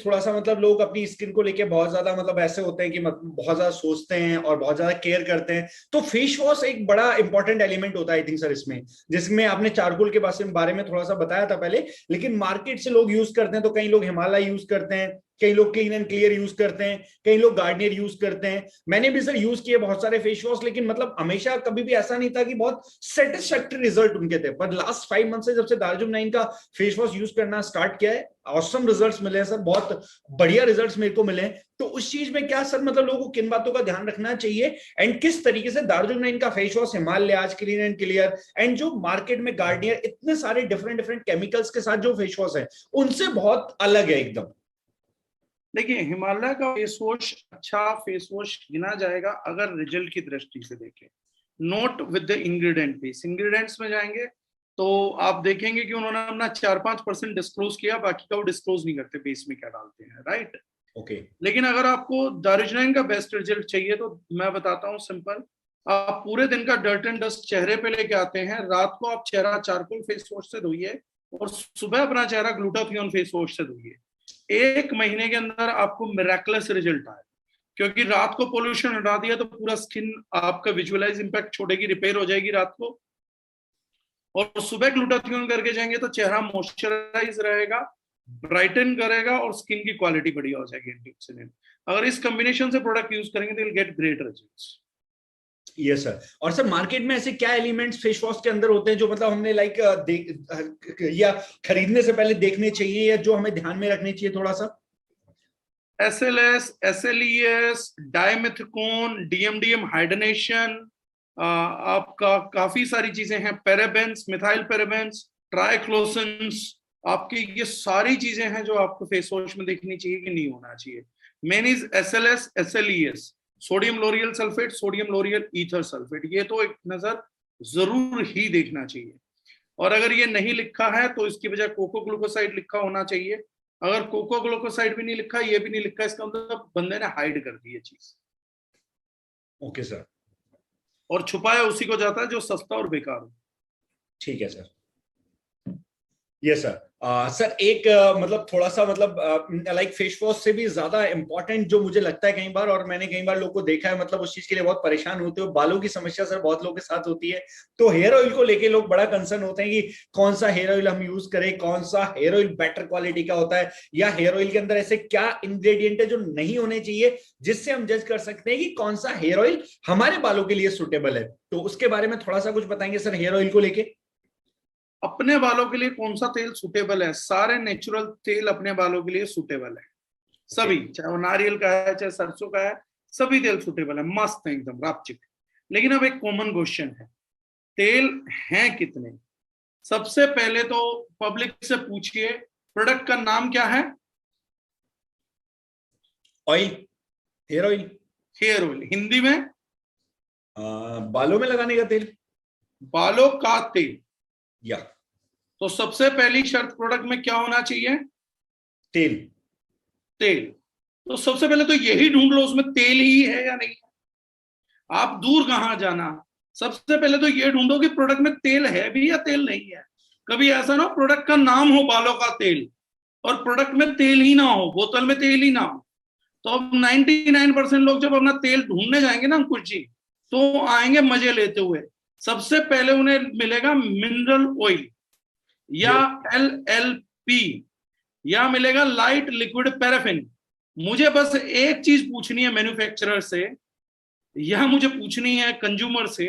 थोड़ा सा मतलब लोग अपनी स्किन को लेके बहुत ज्यादा मतलब ऐसे होते हैं कि बहुत ज्यादा सोचते हैं और बहुत ज्यादा केयर करते हैं, तो फेस वॉश एक बड़ा इंपॉर्टेंट एलिमेंट होता है आई थिंक सर इसमें, जिसमें आपने चारकोल के बारे में थोड़ा सा बताया था पहले, लेकिन मार्केट से लोग यूज करते हैं तो कई लोग हिमालय यूज करते हैं, कई लोग क्लीन एंड क्लियर यूज करते हैं, कई लोग गार्डनियर यूज करते हैं। मैंने भी सर यूज किए बहुत सारे फेस वॉश, लेकिन मतलब हमेशा कभी भी ऐसा नहीं था कि बहुत सेटिस्फैक्टरी रिजल्ट उनके थे। पर लास्ट 5 मंथ से जब से दार्जिलिंग 9 का फेस वॉश यूज करना स्टार्ट किया है, ऑसम रिजल्ट्स मिले हैं सर, बहुत बढ़िया रिजल्ट्स मेरे को मिले हैं। तो उस चीज में क्या सर मतलब लोगों को किन बातों का ध्यान रखना चाहिए, एंड किस तरीके से दार्जिलिंग 9 का फेस वॉश, हिमालय आज क्लीन एंड क्लियर, एंड जो मार्केट में गार्डनियर इतने सारे डिफरेंट डिफरेंट केमिकल्स के साथ जो फेस वॉश है उनसे बहुत अलग है एकदम? देखिए, हिमालय का फेस वॉश अच्छा फेस वॉश गिना जाएगा अगर रिजल्ट की दृष्टि से देखें, note with the ingredient base. Ingredients में जाएंगे तो आप देखेंगे कि उन्होंने अपना 4-5% डिस्क्लोज किया, बाकी का वो डिस्क्लोज नहीं करते बेस में क्या डालते हैं, राइट? ओके। लेकिन अगर आपको दार्जिलिंग का बेस्ट रिजल्ट चाहिए तो मैं बताता हूँ सिंपल, आप पूरे दिन का डर्ट एंड डस्ट चेहरे पे लेके आते हैं, रात को आप चेहरा चारकोल फेस वॉश से धोइए और सुबह अपना चेहरा ग्लूटाथियोन फेस वॉश से धोइए। 1 महीने के अंदर आपको मिरेकलस रिजल्ट आए, क्योंकि रात को पोल्यूशन हटा दिया तो पूरा स्किन आपका विजुअलाइज इंपैक्ट छोड़ेगी, रिपेयर हो जाएगी रात को, और सुबह ग्लूटाथियोन करके जाएंगे तो चेहरा मॉइस्चराइज रहेगा, ब्राइटन करेगा और स्किन की क्वालिटी बढ़िया हो जाएगी एंटीऑक्सीडेंट। अगर इस कॉम्बिनेशन से प्रोडक्ट यूज करेंगे तो will get great results. Yes sir. और सर मार्केट में ऐसे क्या एलिमेंट्स फेस वॉश के अंदर होते हैं जो मतलब हमने या खरीदने से पहले देखने चाहिए, या जो हमें ध्यान में रखने चाहिए थोड़ा सा? SLS, SLES, डाइमेथिकोन, DMDM हाइड्रेनेशन, आपका काफी सारी चीजें हैं, पैराबेंस, मिथाइल पैराबेंस, ट्राइक्लोसन्स, आपकी ये सारी चीजें हैं जो आपको फेस वॉश में देखनी चाहिए कि नहीं होना चाहिए। Main is SLS, SLES, sodium L'Oreal sulphate, sodium L'Oreal ether sulphate, ये तो एक नजर जरूर ही देखना चाहिए। और अगर ये नहीं लिखा है तो इसकी वजह कोको ग्लूकोसाइड लिखा होना चाहिए। अगर कोको ग्लूकोसाइड भी नहीं लिखा, ये भी नहीं लिखा, इसका मतलब बंदे ने हाइड कर दी ये चीज। Okay sir. और छुपाया उसी को जाता है जो सस्ता और बेकार हो। ठीक है सर। Yes sir. सर एक मतलब थोड़ा सा मतलब लाइक फेस वॉश से भी ज्यादा इंपॉर्टेंट जो मुझे लगता है कई बार, और मैंने कई बार लोगों को देखा है मतलब उस चीज के लिए बहुत परेशान होते हो, बालों की समस्या सर बहुत लोगों के साथ होती है। तो हेयर ऑयल को लेके लोग बड़ा कंसर्न होते हैं कि कौन सा हेयर ऑयल हम यूज करें, कौन सा हेयर ऑयल बेटर क्वालिटी का होता है, या हेयर ऑयल के अंदर ऐसे क्या इंग्रेडिएंट है जो नहीं होने चाहिए जिससे हम जज कर सकते हैं कि कौन सा हेयर ऑयल हमारे बालों के लिए सुटेबल है। तो उसके बारे में थोड़ा सा कुछ बताएंगे सर हेयर ऑयल को लेके? अपने बालों के लिए कौन सा तेल सुटेबल है? सारे नेचुरल तेल अपने बालों के लिए सुटेबल है, सभी, चाहे वो नारियल का है चाहे सरसों का है, सभी तेल सुटेबल है, मस्त है एकदम रापचिक। लेकिन अब एक कॉमन क्वेश्चन है, तेल हैं कितने? सबसे पहले तो पब्लिक से पूछिए प्रोडक्ट का नाम क्या है? Oil, hair oil. Hair oil, Hindi में बालों में लगाने का तेल, बालों का तेल। या तो सबसे पहली शर्त प्रोडक्ट में क्या होना चाहिए? तेल। तेल। तो सबसे पहले तो यही ढूंढ लो उसमें तेल ही है या नहीं है। आप दूर कहां जाना, सबसे पहले तो ये ढूंढो कि प्रोडक्ट में तेल है भी या तेल नहीं है। कभी ऐसा ना हो प्रोडक्ट का नाम हो बालों का तेल और प्रोडक्ट में तेल ही ना हो, बोतल में तेल ही ना हो। तो अब 99% लोग जब अपना तेल ढूंढने जाएंगे ना अंकुश जी, तो आएंगे मजे लेते हुए। सबसे पहले उन्हें मिलेगा मिनरल ऑयल या LLP, या मिलेगा लाइट लिक्विड पैराफिन। मुझे बस एक चीज पूछनी है मैन्युफैक्चरर से, या मुझे पूछनी है कंज्यूमर से,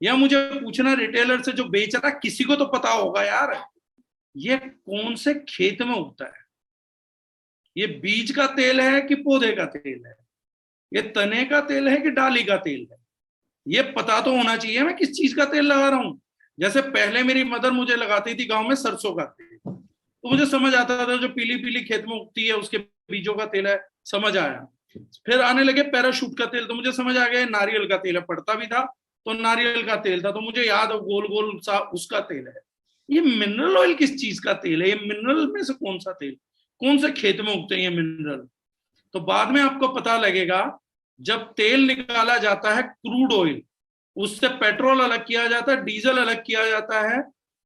या मुझे पूछना रिटेलर से जो बेच रहा है, किसी को तो पता होगा यार ये कौन से खेत में उगता है, ये बीज का तेल है कि पौधे का तेल है, ये तने का तेल है कि डाली का तेल है। ये पता तो होना चाहिए मैं किस चीज का तेल लगा रहा हूं। जैसे पहले मेरी मदर मुझे लगाती थी गांव में सरसों का तेल, तो मुझे समझ आता था जो पीली पीली खेत में उगती है उसके बीजों का तेल है, समझ आया। फिर आने लगे पैराशूट का तेल, तो मुझे समझ आ गया नारियल का तेल है, पड़ता भी था तो नारियल का तेल था, तो मुझे याद गोल गोल सा उसका तेल है। ये मिनरल ऑयल किस चीज का तेल है? ये मिनरल में से कौन सा तेल, कौन से खेत में उगते हैं ये मिनरल? तो बाद में आपको पता लगेगा जब तेल निकाला जाता है क्रूड ऑयल, उससे पेट्रोल अलग किया जाता है, डीजल अलग किया जाता है।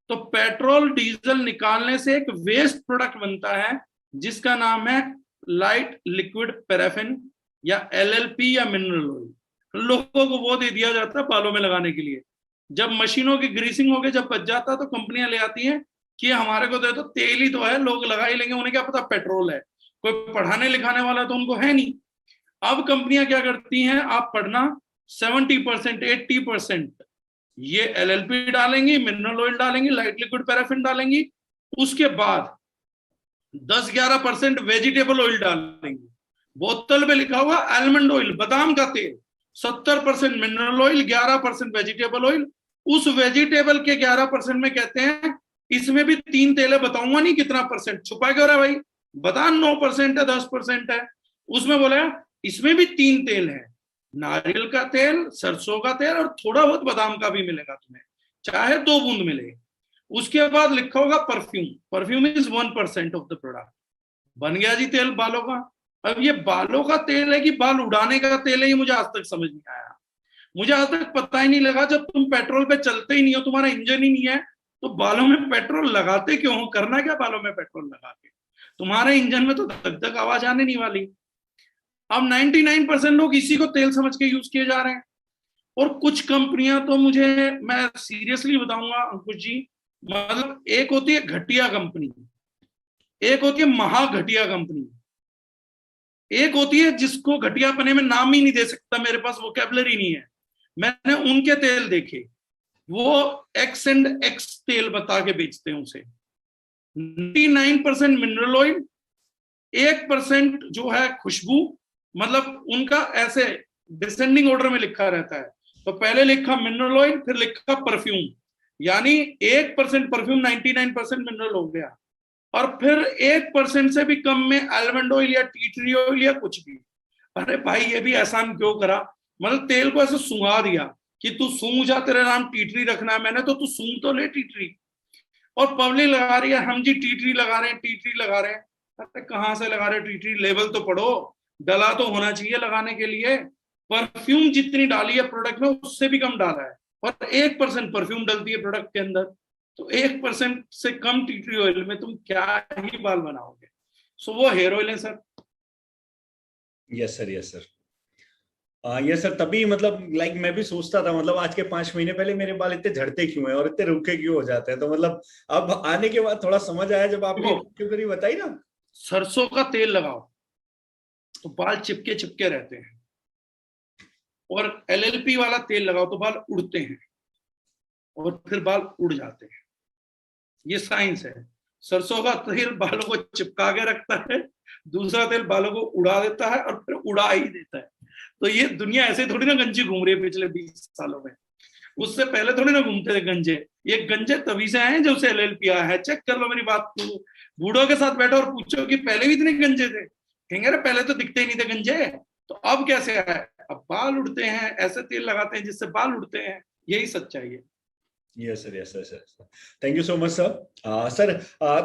तो पेट्रोल डीजल निकालने से एक वेस्ट प्रोडक्ट बनता है जिसका नाम है लाइट लिक्विड पैराफिन या LLP या मिनरल ऑयल लोगों को वो दे दिया जाता है बालों में लगाने के लिए। जब मशीनों की ग्रीसिंग होके जब बच जाता है तो कंपनियां ले आती हैं कि हमारे को दे दो, तेल ही तो है, लोग लगा ही लेंगे, उन्हें क्या पता पेट्रोल है, कोई पढ़ाने लिखाने वाला तो उनको है नहीं। अब कंपनियां क्या करती हैं, आप पढ़ना 70% 80% ये LLP डालेंगी, मिनरल ऑयल डालेंगी, लाइट लिक्विड पैराफिन डालेंगी, उसके बाद 10-11% वेजिटेबल ऑयल डालेंगी। बोतल पे लिखा हुआ आलमंड ऑयल, बादाम का तेल, 70% मिनरल ऑयल, 11% वेजिटेबल ऑयल। उस वेजिटेबल के 11% में कहते हैं इसमें भी 3 तेल है, बताऊंगा नहीं कितना परसेंट, छुपा क्यों रहा भाई, बता 9% है 10% है। उसमें बोला इसमें भी 3 तेल है, नारियल का तेल, सरसों का तेल और थोड़ा बहुत बादाम का भी मिलेगा तुम्हें, चाहे 2 बूंद मिले। उसके बाद लिखा होगा perfume, perfume is 1% of the product. बन गया जी तेल बालों का। अब ये बालों का तेल है कि बाल उड़ाने का तेल है, ये मुझे आज तक समझ नहीं आया। मुझे आज तक पता ही नहीं लगा, जब तुम पेट्रोल पे चलते ही नहीं हो, तुम्हारा इंजन ही नहीं है, तो बालों में पेट्रोल लगाते क्यों हो, करना क्या बालों में पेट्रोल लगा के, तुम्हारे इंजन में तो धक धक आवाज आने नहीं वाली। अब 99% लोग इसी को तेल समझ के यूज किए जा रहे हैं। और कुछ कंपनियां तो मुझे, मैं सीरियसली बताऊंगा अंकुश जी, मतलब एक होती है घटिया कंपनी, एक होती है महा घटिया कंपनी, एक होती है जिसको घटियापने में नाम ही नहीं दे सकता, मेरे पास वोकैबुलरी नहीं है। मैंने उनके तेल देखे, वो एक्स एंड एक्स तेल बता के बेचते हैं उसे। 99% मिनरल ऑयल, 1% जो है खुशबू, मतलब उनका ऐसे डिसेंडिंग ऑर्डर में लिखा रहता है, तो पहले लिखा मिनरल ऑयल, फिर लिखा परफ्यूम, यानी 1% परफ्यूम, 99% मिनरल हो गया, और फिर 1% से भी कम में आलमंड ऑयल या टी ट्री ऑयल या कुछ भी। अरे भाई ये भी एहसान क्यों करा, मतलब तेल को ऐसे सूंघा दिया कि तू सूंघ जा, तेरा नाम टी ट्री रखना है मैंने, तो तू सूंघ तो ले टी ट्री। और पब्लिक लगा रही है, हम जी टी ट्री लगा रहे हैं, टी ट्री लगा रहे हैं। अरे कहाँ से लगा रहे हो टी ट्री, लेवल तो पढ़ो, डला तो होना चाहिए लगाने के लिए। परफ्यूम जितनी डाली है प्रोडक्ट में उससे भी कम डाला है, और 1% परफ्यूम डलती है प्रोडक्ट के अंदर, तो 1% से कम टी ट्री ऑयल में तुम क्या ही बाल बनाओगे। सो वो हेयर ऑयल है sir. Yes sir, yes sir. ये सर, तभी मतलब लाइक मैं भी सोचता था, मतलब आज के 5 महीने पहले मेरे बाल इतने झड़ते क्यों हैं और इतने रूखे क्यों हो जाते हैं, तो मतलब अब आने के बाद थोड़ा समझ आया जब आपने क्यों बताई ना। सरसों का तेल लगाओ तो बाल चिपके चिपके रहते हैं, और LLP वाला तेल लगाओ तो बाल उड़ते हैं, और फिर बाल उड़ जाते हैं। ये साइंस है। सरसों का तेल बालों को चिपका के रखता है, दूसरा तेल बालों को उड़ा देता है और फिर उड़ा ही देता है। तो ये दुनिया ऐसे थोड़ी ना गंजी घूम रही है पिछले 20 सालों में, उससे पहले थोड़ी ना घूमते थे गंजे। ये गंजे तभी से आए जब से LLP आया है। चेक कर लो मेरी बात को, बूढ़ों के साथ बैठो और पूछो कि पहले भी इतने गंजे थे, कहेंगे अरे पहले तो दिखते ही नहीं थे गंजे, तो अब कैसे आए, अब बाल उड़ते हैं, ऐसे तेल लगाते हैं जिससे बाल उड़ते हैं, यही सच्चाई है। Yes sir, yes sir, thank you so much sir. Sir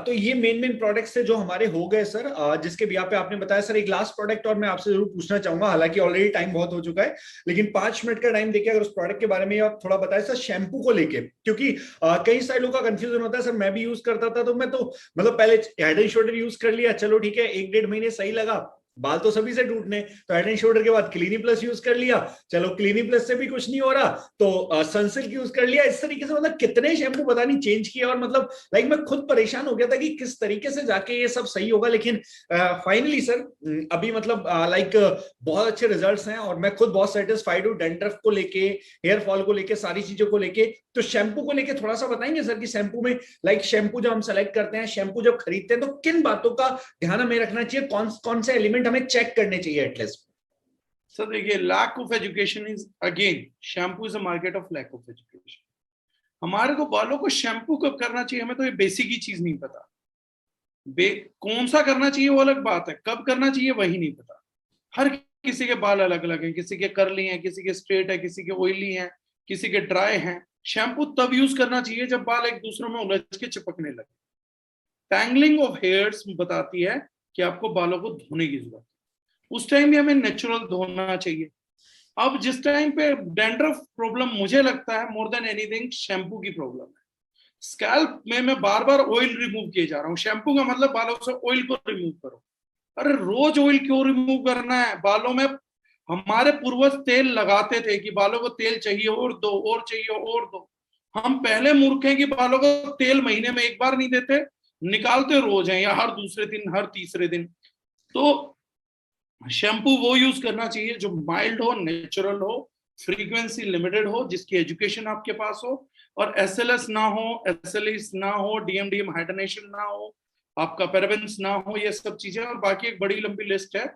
तो ये मेन प्रोडक्ट्स थे जो हमारे हो गए सर, जिसके भी पे आपने बताया सर। एक लास्ट प्रोडक्ट और मैं आपसे जरूर पूछना चाहूंगा, हालांकि ऑलरेडी टाइम बहुत हो चुका है, लेकिन 5 मिनट का टाइम देके अगर उस प्रोडक्ट के बारे में आप थोड़ा बताएं सर, शैम्पू को लेके, क्योंकि कई सारे लोगों का कंफ्यूजन होता है सर। मैं भी यूज करता था, तो मैं तो मतलब पहले हेड एंड शोल्डर यूज कर लिया, चलो ठीक है, 1-1.5 महीने सही लगा, बाल तो सभी से टूटने, तो हेड एंड शोल्डर के बाद क्लीनी प्लस यूज कर लिया, चलो क्लीनी प्लस से भी कुछ नहीं हो रहा, तो सनसिल्क यूज कर लिया। इस तरीके से मतलब कितने शैम्पू पता नहीं चेंज किया, और मतलब लाइक मैं खुद परेशान हो गया था कि किस तरीके से जाके ये सब सही होगा। लेकिन फाइनली सर अभी मतलब लाइक बहुत अच्छे रिजल्ट्स हैं, और मैं खुद बहुत सेटिस्फाइड हूँ डैंड्रफ को लेके, हेयर फॉल को लेके, सारी चीजों को लेके। तो शैम्पू को लेके थोड़ा सा बताएंगे सर कि शैम्पू में लाइक शैम्पू जब हम सेलेक्ट करते हैं, शैम्पू जब खरीदते हैं, तो किन बातों का ध्यान हमें रखना चाहिए, कौन से एलिमेंट हमें चेक करने चाहिए एटलीस्ट। सर देखिए, lack of education is again, shampoo is a market of lack of education. हमारे को बालों को शैम्पू कब करना चाहिए, हमें तो ये बेसिक ही चीज नहीं पता। कौन सा करना चाहिए वो अलग बात है, कब करना चाहिए वही नहीं पता। हर किसी के बाल अलग अलग हैं, किसी के कर्ली हैं, किसी के स्ट्रेट है, किसी के ऑयली हैं, किसी के ड्राई हैं। शैम्पू तब यूज करना चाहिए जब बाल एक दूसरे में उलझ के चिपकने लगे। टैंगलिंग ऑफ हेयर्स बताती है कि आपको बालों को धोने की जरूरत है, उस टाइम भी हमें नेचुरल धोना चाहिए। अब जिस टाइम पे डैंड्रफ प्रॉब्लम मुझे लगता है मोर देन एनीथिंग शैम्पू की प्रॉब्लम है। स्कैल्प में मैं बार बार ऑयल रिमूव किए जा रहा हूँ, शैम्पू का मतलब बालों से ऑयल को रिमूव करो। अरे रोज ऑयल क्यों रिमूव करना है? बालों में हमारे पूर्वज तेल लगाते थे कि बालों को तेल चाहिए और दो, और चाहिए और दो। हम पहले मूर्ख हैं कि बालों को तेल महीने में एक बार नहीं देते, निकालते रोज हैं, या हर दूसरे दिन, हर तीसरे दिन। तो शैम्पू वो यूज करना चाहिए जो माइल्ड हो, नेचुरल हो, फ्रीक्वेंसी लिमिटेड हो, जिसकी एजुकेशन आपके पास हो, और एसएलएस ना हो, एसएलएस ना हो, डीएमडीएम हाइड्रोनेशन ना हो, आपका पैराबेन्स ना हो, ये सब चीजें। और बाकी एक बड़ी लंबी लिस्ट है।